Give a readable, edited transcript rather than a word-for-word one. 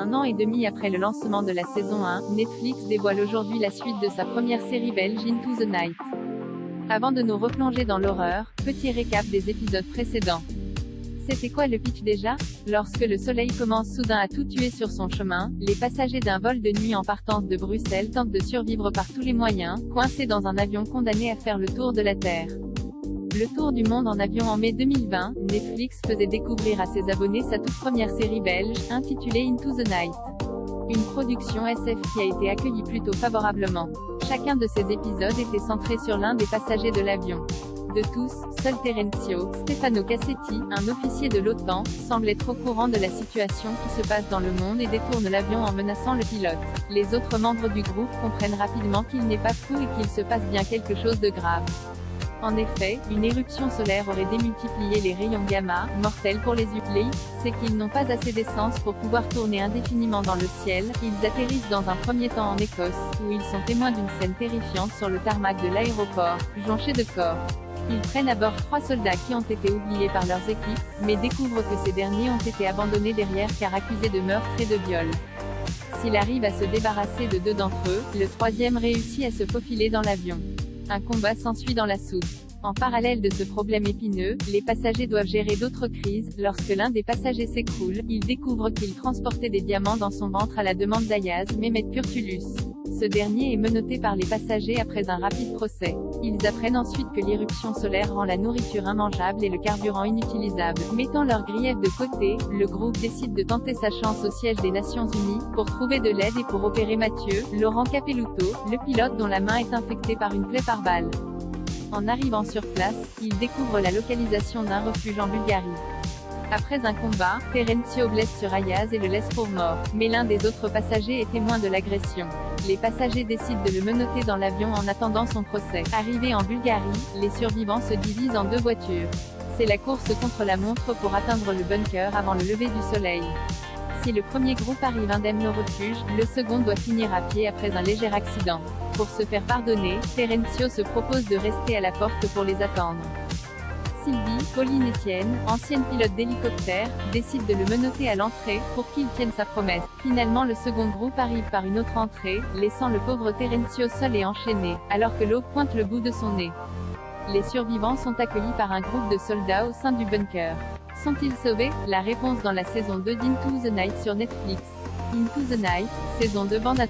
Un an et demi après le lancement de la saison 1, Netflix dévoile aujourd'hui la suite de sa première série belge Into the Night. Avant de nous replonger dans l'horreur, petit récap des épisodes précédents. C'était quoi le pitch déjà? Lorsque le soleil commence soudain à tout tuer sur son chemin, les passagers d'un vol de nuit en partance de Bruxelles tentent de survivre par tous les moyens, coincés dans un avion condamné à faire le tour de la Terre. Le tour du monde en avion en mai 2020, Netflix faisait découvrir à ses abonnés sa toute première série belge, intitulée Into the Night. Une production SF qui a été accueillie plutôt favorablement. Chacun de ces épisodes était centré sur l'un des passagers de l'avion. De tous, seul Terenzio, Stefano Cassetti, un officier de l'OTAN, semble être au courant de la situation qui se passe dans le monde et détourne l'avion en menaçant le pilote. Les autres membres du groupe comprennent rapidement qu'il n'est pas fou et qu'il se passe bien quelque chose de grave. En effet, une éruption solaire aurait démultiplié les rayons gamma, mortels pour les humains. C'est qu'ils n'ont pas assez d'essence pour pouvoir tourner indéfiniment dans le ciel. Ils atterrissent dans un premier temps en Écosse, où ils sont témoins d'une scène terrifiante sur le tarmac de l'aéroport, jonché de corps. Ils prennent à bord 3 soldats qui ont été oubliés par leurs équipes, mais découvrent que ces derniers ont été abandonnés derrière car accusés de meurtre et de viol. S'il arrive à se débarrasser de 2 d'entre eux, le 3e réussit à se faufiler dans l'avion. Un combat s'ensuit dans la soute. En parallèle de ce problème épineux, les passagers doivent gérer d'autres crises. Lorsque l'un des passagers s'écroule, ils découvrent qu'il transportait des diamants dans son ventre à la demande d'Ayaz Mehmet Kurtulus. Ce dernier est menotté par les passagers après un rapide procès. Ils apprennent ensuite que l'éruption solaire rend la nourriture immangeable et le carburant inutilisable. Mettant leurs griefs de côté, le groupe décide de tenter sa chance au siège des Nations Unies, pour trouver de l'aide et pour opérer Mathieu, Laurent Capelluto, le pilote dont la main est infectée par une plaie par balle. En arrivant sur place, ils découvrent la localisation d'un refuge en Bulgarie. Après un combat, Terenzio blesse sur Ayaz et le laisse pour mort, mais l'un des autres passagers est témoin de l'agression. Les passagers décident de le menotter dans l'avion en attendant son procès. Arrivés en Bulgarie, les survivants se divisent en 2 voitures. C'est la course contre la montre pour atteindre le bunker avant le lever du soleil. Si le premier groupe arrive indemne au refuge, le second doit finir à pied après un léger accident. Pour se faire pardonner, Terenzio se propose de rester à la porte pour les attendre. Sylvie, Pauline Etienne, ancienne pilote d'hélicoptère, décide de le menotter à l'entrée, pour qu'il tienne sa promesse. Finalement le second groupe arrive par une autre entrée, laissant le pauvre Terenzio seul et enchaîné, alors que l'eau pointe le bout de son nez. Les survivants sont accueillis par un groupe de soldats au sein du bunker. Sont-ils sauvés? La réponse dans la saison 2 d'Into the Night sur Netflix. Into the Night, saison 2 bande